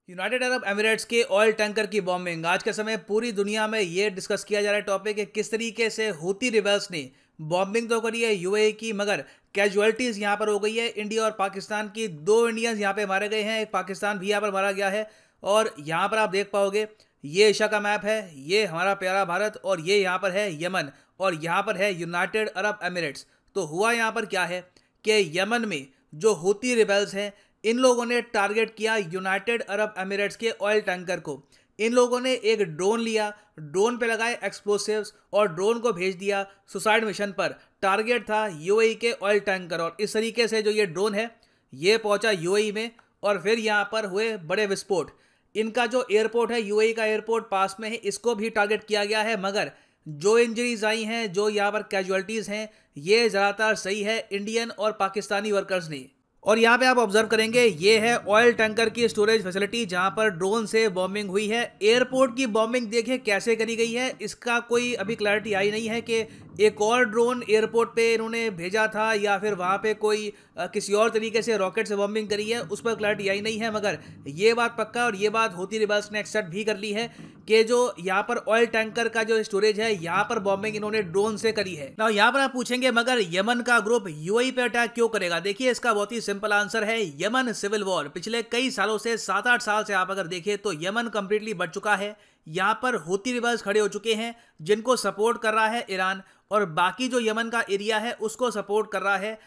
United Arab Emirates के oil tanker की bombing. आज के समय पूरी दुनिया में ये डिस्कस किया जा रहा है टॉपिक है किस तरीके से हूती रिबेल्स ने बॉम्बिंग तो करी है यूएई की, मगर कैजुअलिटीज यहाँ पर हो गई है। इंडिया और पाकिस्तान की दो इंडियंस यहाँ पे मारे गए हैं, एक पाकिस्तान भी यहाँ पर मारा गया है। और यहाँ पर आप देख पाओगे ये एशिया का मैप है, ये हमारा प्यारा भारत, और ये यहाँ पर है यमन, और यहाँ पर है यूनाइटेड अरब एमिरेट्स। तो हुआ यहाँ पर क्या है कि यमन में जो हूती रिबेल्स हैं, इन लोगों ने टारगेट किया यूनाइटेड अरब एमिरेट्स के ऑयल टैंकर को। इन लोगों ने एक ड्रोन लिया, ड्रोन पे लगाए एक्सप्लोसिव्स और ड्रोन को भेज दिया सुसाइड मिशन पर। टारगेट था यूएई के ऑयल टैंकर, और इस तरीके से जो ये ड्रोन है ये पहुंचा यूएई में, और फिर यहाँ पर हुए बड़े विस्फोट। इनका जो एयरपोर्ट है, यूएई का एयरपोर्ट पास में है, इसको भी टारगेट किया गया है। मगर जो इंजरीज आई हैं, जो यहाँ पर कैजुअलिटीज़ हैं, ये ज़्यादातर सही है इंडियन और पाकिस्तानी वर्कर्स ने। और यहाँ पे आप ऑब्जर्व करेंगे ये है ऑयल टैंकर की स्टोरेज फैसिलिटी जहाँ पर ड्रोन से बॉम्बिंग हुई है। एयरपोर्ट की बॉम्बिंग देखिए कैसे करी गई है, इसका कोई अभी क्लैरिटी आई नहीं है कि एक और ड्रोन एयरपोर्ट पे इन्होंने भेजा था या फिर वहाँ पे कोई किसी और तरीके से रॉकेट से बॉम्बिंग करी है, उस पर क्लैरिटी आई नहीं है। मगर ये बात पक्का, और ये बात हूती रिबेल्स ने एक्सेप्ट भी कर ली है कि जो यहाँ पर ऑयल टैंकर का जो स्टोरेज है, यहाँ पर बॉम्बिंग इन्होंने ड्रोन से करी है। ना यहाँ पर आप पूछेंगे मगर यमन का ग्रुप यूएई पे अटैक क्यों करेगा? देखिए इसका बहुत ही सिंपल आंसर है, यमन सिविल वॉर पिछले कई सालों से 7-8 साल से आप अगर देखें तो यमन कंप्लीटली बढ़ चुका है। यहाँ पर हूती रिबेल्स खड़े हो चुके हैं जिनको सपोर्ट कर रहा है ईरान, और बाकी जो यमन का एरिया है उसको सपोर्ट कर रहा है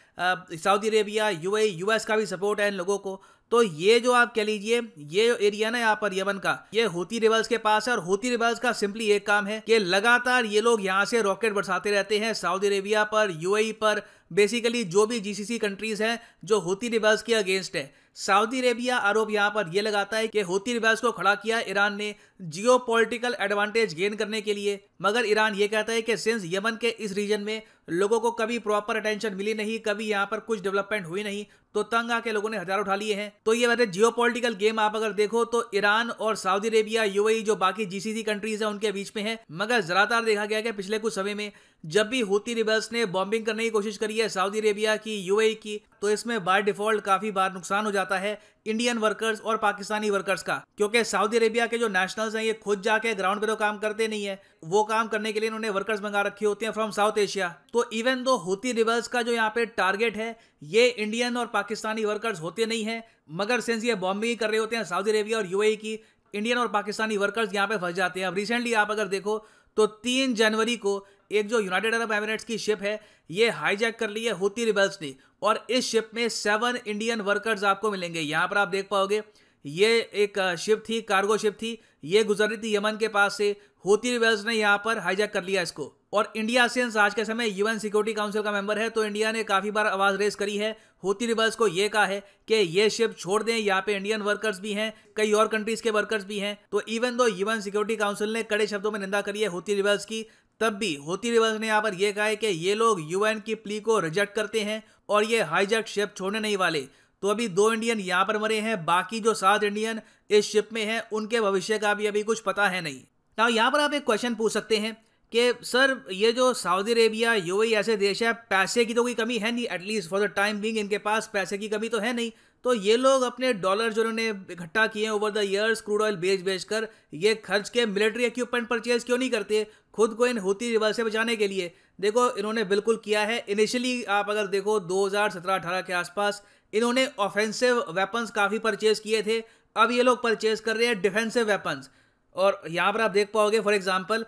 सऊदी अरेबिया, यूएई, यूएस का भी सपोर्ट है इन लोगों को। तो ये जो आप कह लीजिए ये एरिया ना यहाँ पर यमन का, ये हूती रिबेल्स के पास है। और हूती रिबेल्स का सिंपली एक काम है कि लगातार ये लोग यहाँ से रॉकेट बरसाते रहते हैं सऊदी अरेबिया पर, यूएई पर, बेसिकली जो भी जीसीसी कंट्रीज हैं जो हूती रिबेल्स के अगेंस्ट है। सऊदी अरेबिया आरोप यहाँ पर यह लगाता है कि हूती रिबेल्स को खड़ा किया ईरान ने जियो पॉलिटिकल एडवांटेज गेन करने के लिए। मगर ईरान ये कहता है कि सिंस यमन के इस रीजन में लोगों को कभी प्रॉपर अटेंशन मिली नहीं, कभी यहाँ पर कुछ डेवलपमेंट हुई नहीं, तो तंग आके लोगों ने हथियार उठा लिए हैं। तो ये वैसे जियो पॉलिटिकल गेम आप अगर देखो तो ईरान और सऊदी अरेबिया, यूएई जो बाकी जीसीसी कंट्रीज है उनके बीच में है। मगर ज्यादातर देखा गया कि पिछले कुछ समय में जब भी हूती रिबेल्स ने बॉम्बिंग करने की कोशिश करी है सऊदी अरेबिया की, यूएई की, तो इसमें बाय डिफॉल्ट काफी बार नुकसान हो जाता है इंडियन वर्कर्स और पाकिस्तानी वर्कर्स का। क्योंकि सऊदी अरेबिया के जो नेशनल्स हैं ये खुद जाके ग्राउंड पे तो काम करते नहीं है, वो काम करने के लिए इन्होंने वर्कर्स मंगा रखे होते हैं फ्रॉम साउथ एशिया। तो इवन दो हूती रिबेल्स का जो यहाँ पे टारगेट है ये इंडियन और पाकिस्तानी वर्कर्स होते नहीं है, मगर सिंस ये बॉम्बिंग कर रहे होते हैं सऊदी अरेबिया और यूएई की, इंडियन और पाकिस्तानी वर्कर्स यहाँ पे फंस जाते हैं। अब रिसेंटली आप अगर देखो तो 3 जनवरी को एक जो यूनाइटेड अरब एमिरेट्स की शिप है ये हाईजैक कर ली है हूती रिबेल्स ने, और इस शिप में 7 इंडियन वर्कर्स आपको मिलेंगे। यहाँ पर आप देख पाओगे ये एक शिप थी, कार्गो शिप थी, ये गुजर रही थी यमन के पास से, हूती रिबेल्स ने यहाँ पर हाईजैक कर लिया इसको। और इंडिया सिंस आज के समय यूएन सिक्योरिटी काउंसिल का मेंबर है, तो इंडिया ने काफी बार आवाज रेस करी है हूती रिबेल्स को, ये कहा है कि ये शिप छोड़ दें, यहाँ पे इंडियन वर्कर्स भी हैं, कई और कंट्रीज के वर्कर्स भी हैं। तो even though UN security council ने कड़े शब्दों में निंदा करी है हूती रिबेल्स की, तब भी हूती रिबेल्स ने यहाँ पर यह कहा है कि ये लोग यूएन की प्ली को रिजेक्ट करते हैं और ये हाईजैक शिप छोड़ने नहीं वाले। तो अभी 2 इंडियन यहाँ पर मरे हैं, बाकी जो 7 इंडियन इस शिप में हैं उनके भविष्य का भी अभी कुछ पता है नहीं। ना यहाँ पर आप एक क्वेश्चन पूछ सकते हैं कि सर ये जो सऊदी अरेबिया, यूएई ऐसे देश है, पैसे की तो कोई कमी है नहीं, at least for the time being इनके पास पैसे की कमी तो है नहीं, तो ये लोग अपने डॉलर जो उन्होंने इकट्ठा किए over the years crude oil बेच कर ये खर्च के मिलिट्री इक्विपमेंट परचेज क्यों नहीं करते खुद को इन हूती रिबेल्स से बचाने के लिए? देखो इन्होंने बिल्कुल किया है। इनिशियली आप अगर देखो 2017-18 के आसपास इन्होंने ऑफेंसिव वेपन्स काफ़ी परचेज किए थे, अब ये लोग परचेज कर रहे हैं डिफेंसिव वेपन्स। और यहाँ पर आप देख पाओगे for example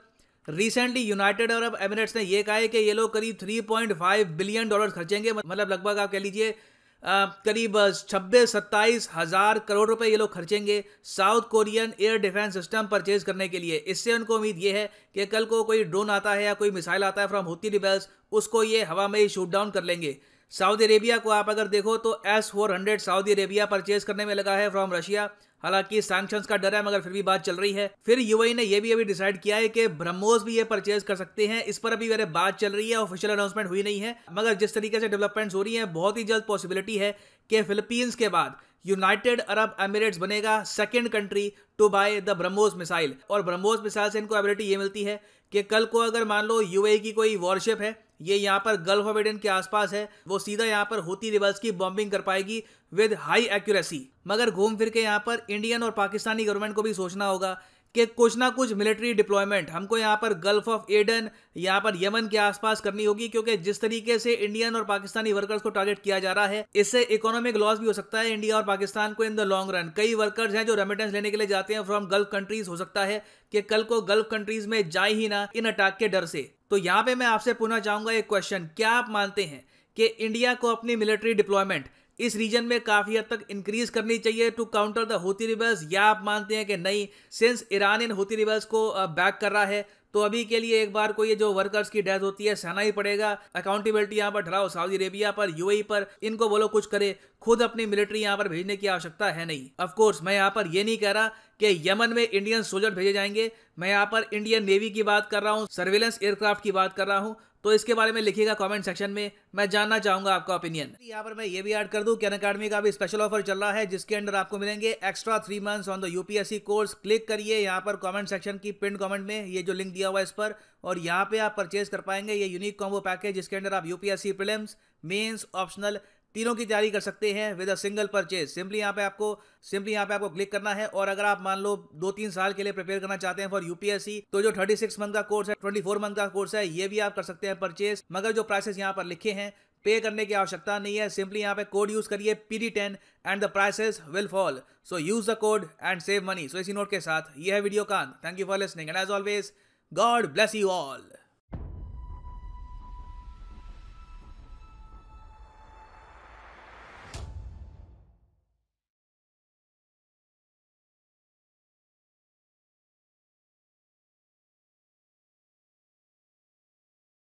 recently United Arab Emirates ने यह कहा है कि ये लोग करीब $3.5 बिलियन खर्चेंगे, मतलब लगभग आप कह लीजिए करीब 26-27 हज़ार करोड़ रुपए ये लोग खर्चेंगे South Korean air defence system purchase करने के लिए। इससे उनको उम्मीद ये है कि कल को कोई ड्रोन आता है या कोई मिसाइल आता है फ्रॉम हूती रिबेल्स, उसको ये हवा में ही शूट डाउन कर लेंगे। सऊदी अरेबिया को आप अगर देखो तो S-400 सऊदी अरेबिया परचेज करने में लगा है फ्रॉम रशिया, हालांकि सैंक्शंस का डर है मगर फिर भी बात चल रही है। फिर यूएई ने यह भी अभी डिसाइड किया है कि ब्रह्मोस भी ये परचेज कर सकते हैं, इस पर अभी मेरे बात चल रही है, ऑफिशियल अनाउंसमेंट हुई नहीं है, मगर जिस तरीके से डेवलपमेंट्स हो रही हैं बहुत ही जल्द पॉसिबिलिटी है कि फिलीपींस के बाद यूनाइटेड अरब एमिरेट्स बनेगा second country to buy the BrahMos missile. और ब्रह्मोस मिसाइल से इनको एबिलिटी ये मिलती है कि कल को अगर मान लो यूएई की कोई वॉरशिप है ये यहाँ पर गल्फ ऑफ एडन के आसपास है, वो सीधा यहाँ पर हूती रिबल्स की बॉम्बिंग कर पाएगी विद हाई एक्यूरेसी। मगर घूम फिर के यहाँ पर इंडियन और पाकिस्तानी गवर्नमेंट को भी सोचना होगा कि कुछ ना कुछ मिलिट्री डिप्लॉयमेंट हमको यहाँ पर गल्फ ऑफ एडन, यहाँ पर यमन के आसपास करनी होगी, क्योंकि जिस तरीके से इंडियन और पाकिस्तानी वर्कर्स को टारगेट किया जा रहा है, इससे इकोनॉमिक लॉस भी हो सकता है इंडिया और पाकिस्तान को इन द लॉन्ग रन। कई वर्कर्स हैं जो रेमिटेंस लेने के लिए जाते हैं फ्रॉम गल्फ कंट्रीज, हो सकता है कि कल को गल्फ कंट्रीज में जाए ही ना इन अटैक के डर से। तो यहाँ पे मैं आपसे पूछना चाहूंगा एक क्वेश्चन, क्या आप मानते हैं कि इंडिया को अपनी मिलिट्री डिप्लॉयमेंट इस रीजन में काफी हद तक इंक्रीज करनी चाहिए to counter the Houthi rebels, या आप मानते हैं कि नहीं, सिंस ईरान इन हूती रिबल्स को बैक कर रहा है तो अभी के लिए एक बार को ये जो वर्कर्स की डेथ होती है सहना ही पड़ेगा, अकाउंटेबिलिटी यहाँ पर ठहराओ सऊदी अरेबिया पर, यूएई पर, इनको बोलो कुछ करे, खुद अपनी मिलिट्री यहाँ पर भेजने की आवश्यकता है नहीं। ऑफ कोर्स मैं यहाँ पर ये नहीं कह रहा कि यमन में इंडियन सोल्जर भेजे जाएंगे, मैं यहाँ पर इंडियन नेवी की बात कर रहा हूँ, सर्विलेंस एयरक्राफ्ट की बात कर रहा हूँ। तो इसके बारे में लिखिएगा कमेंट सेक्शन में, मैं जानना चाहूंगा आपका ओपिनियन। यहाँ पर मैं ये भी ऐड कर दूं कि अनअकैडमी का भी स्पेशल ऑफर चल रहा है, जिसके अंदर आपको मिलेंगे extra 3 months on the UPSC course. Click करिए यहाँ पर कमेंट सेक्शन की पिन कमेंट में, ये जो लिंक दिया हुआ है इस पर, और यहाँ पे आप परचेज कर पाएंगे ये यूनिक कॉम्बो पैकेज, जिसके अंदर आप यूपीएससी प्रीलिम्स, मेंस, ऑप्शनल तीनों की तैयारी कर सकते हैं with a single purchase. Simply यहाँ पे आपको क्लिक करना है, और अगर आप मान लो 2-3 साल के लिए प्रिपेयर करना चाहते हैं फॉर यूपीएससी, तो जो 36 मंथ का कोर्स है, 24 मंथ का कोर्स है, ये भी आप कर सकते हैं परचेज। मगर जो प्राइसेस यहाँ पर लिखे हैं, पे करने की आवश्यकता नहीं है, सिंपली यहाँ पे कोड यूज करिए PD10 and the prices will fall, so use the code and save money. So इसी नोट के साथ ये है वीडियो का, thank you for listening and as always God bless you all.